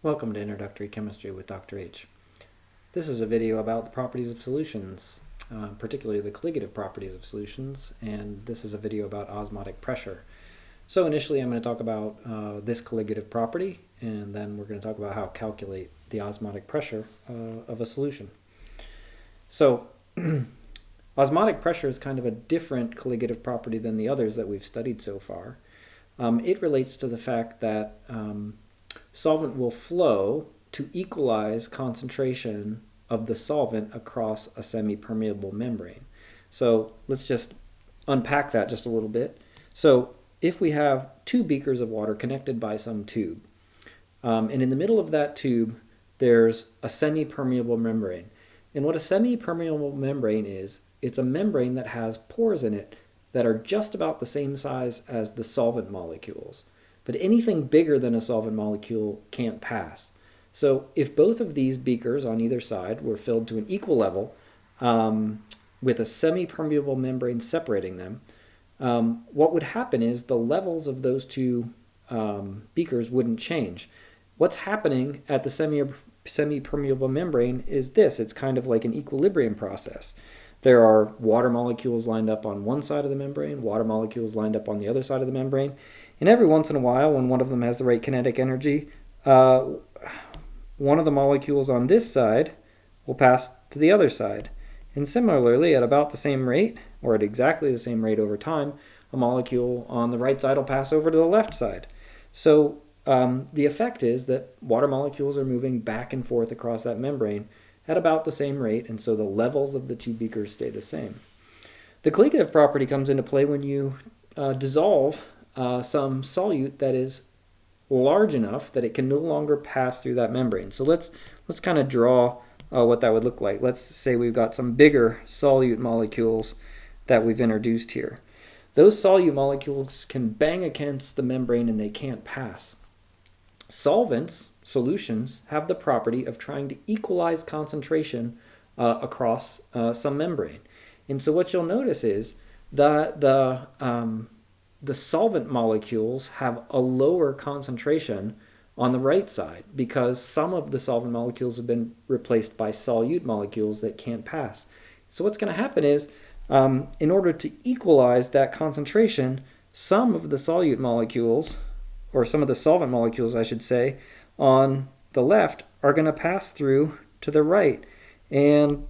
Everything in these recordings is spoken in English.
Welcome to Introductory Chemistry with Dr. H. This is a video about the properties of solutions, particularly the colligative properties of solutions, and this is a video about osmotic pressure. So initially I'm going to talk about this colligative property, and then we're going to talk about how to calculate the osmotic pressure of a solution. So osmotic pressure is kind of a different colligative property than the others that we've studied so far. It relates to the fact that solvent will flow to equalize concentration of the solvent across a semi-permeable membrane. So let's just unpack that just a little bit. So if we have two beakers of water connected by some tube, and in the middle of that tube there's a semi-permeable membrane. And what a semi-permeable membrane is, it's a membrane that has pores in it that are just about the same size as the solvent molecules. But anything bigger than a solvent molecule can't pass. So if both of these beakers on either side were filled to an equal level with a semi-permeable membrane separating them, what would happen is the levels of those two beakers wouldn't change. What's happening at the semi-permeable membrane is this. It's kind of like an equilibrium process. There are water molecules lined up on one side of the membrane, water molecules lined up on the other side of the membrane. And every once in a while, when one of them has the right kinetic energy, one of the molecules on this side will pass to the other side. And similarly, at about the same rate, or at exactly the same rate over time, a molecule on the right side will pass over to the left side. So the effect is that water molecules are moving back and forth across that membrane at about the same rate, and so the levels of the two beakers stay the same. The colligative property comes into play when you dissolve some solute that is large enough that it can no longer pass through that membrane. So let's kind of draw what that would look like. Let's say we've got some bigger solute molecules that we've introduced here. Those solute molecules can bang against the membrane and they can't pass. Solvents, solutions, have the property of trying to equalize concentration across some membrane. And so what you'll notice is the solvent molecules have a lower concentration on the right side because some of the solvent molecules have been replaced by solute molecules that can't pass. So what's going to happen is, in order to equalize that concentration, some of the solute molecules, or some of the solvent molecules, I should say, on the left are going to pass through to the right. And,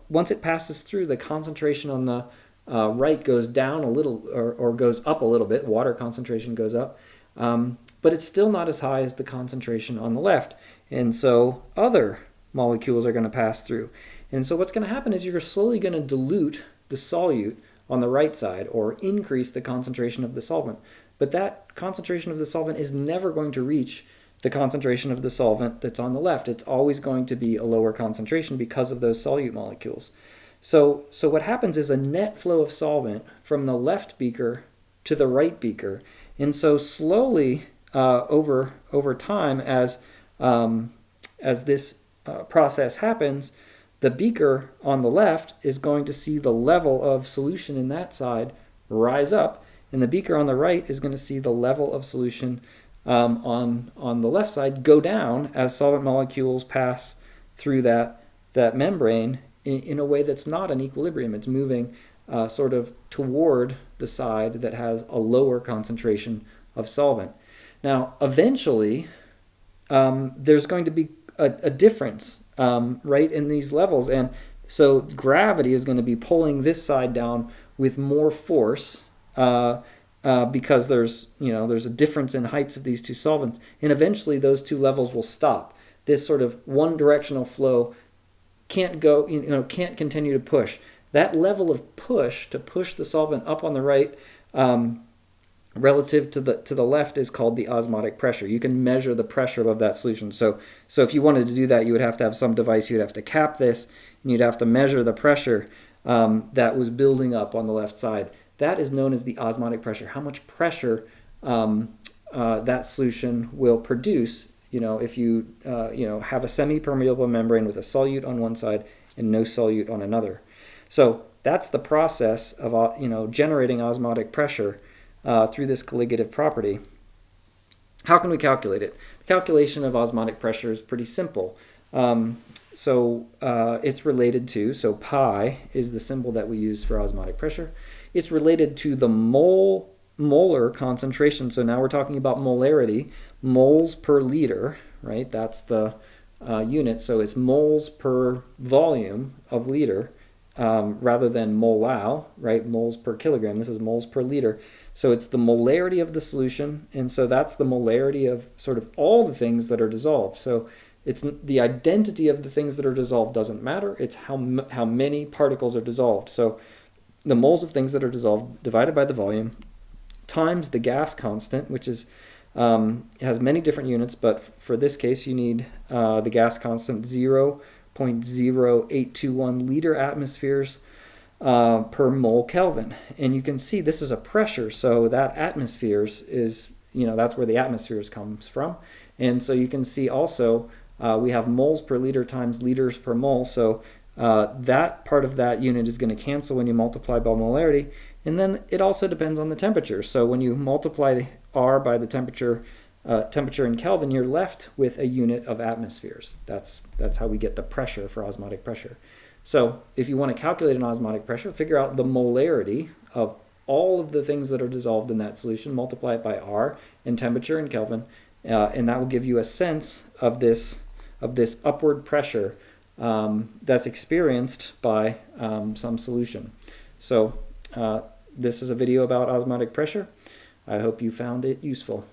once it passes through, the concentration on the right goes down a little or goes up a little bit. Water concentration goes up. But it's still not as high as the concentration on the left. And so other molecules are going to pass through. And so what's going to happen is you're slowly going to dilute the solute on the right side or increase the concentration of the solvent. But that concentration of the solvent is never going to reach the concentration of the solvent that's on the left. It's always going to be a lower concentration because of those solute molecules. So what happens is a net flow of solvent from the left beaker to the right beaker. And so slowly over time, as this process happens, the beaker on the left is going to see the level of solution in that side rise up, and the beaker on the right is going to see the level of solution on the left side go down as solvent molecules pass through that membrane in a way that's not an equilibrium. It's moving sort of toward the side that has a lower concentration of solvent. Now, eventually, there's going to be a difference right in these levels, and so gravity is going to be pulling this side down with more force because there's a difference in heights of these two solvents, and eventually those two levels will stop. This sort of one-directional flow can't continue to push. That level of push to push the solvent up on the right relative to the left is called the osmotic pressure. You can measure the pressure of that solution. So if you wanted to do that, you would have to have some device. You'd have to cap this, and you'd have to measure the pressure that was building up on the left side. That is known as the osmotic pressure. How much pressure that solution will produce. If you have a semi-permeable membrane with a solute on one side and no solute on another. So that's the process of generating osmotic pressure through this colligative property. How can we calculate it? The calculation of osmotic pressure is pretty simple. It's related to, so pi is the symbol that we use for osmotic pressure. It's related to the molar concentration. So now we're talking about molarity, moles per liter, right? That's the unit. So it's moles per volume of liter rather than molal, right? Moles per kilogram. This is moles per liter. So it's the molarity of the solution, and so that's the molarity of sort of all the things that are dissolved. So it's the identity of the things that are dissolved doesn't matter. It's how many particles are dissolved. So the moles of things that are dissolved divided by the volume times the gas constant, which is has many different units, but for this case you need the gas constant 0.0821 liter atmospheres per mole Kelvin. And you can see this is a pressure, so that atmospheres is, that's where the atmospheres comes from. And so you can see also we have moles per liter times liters per mole, so that part of that unit is going to cancel when you multiply by molarity. And then it also depends on the temperature. So when you multiply R by the temperature in Kelvin, you're left with a unit of atmospheres. That's how we get the pressure for osmotic pressure. So if you want to calculate an osmotic pressure, figure out the molarity of all of the things that are dissolved in that solution, multiply it by R and temperature in Kelvin, and that will give you a sense of this upward pressure that's experienced by some solution. So this is a video about osmotic pressure. I hope you found it useful.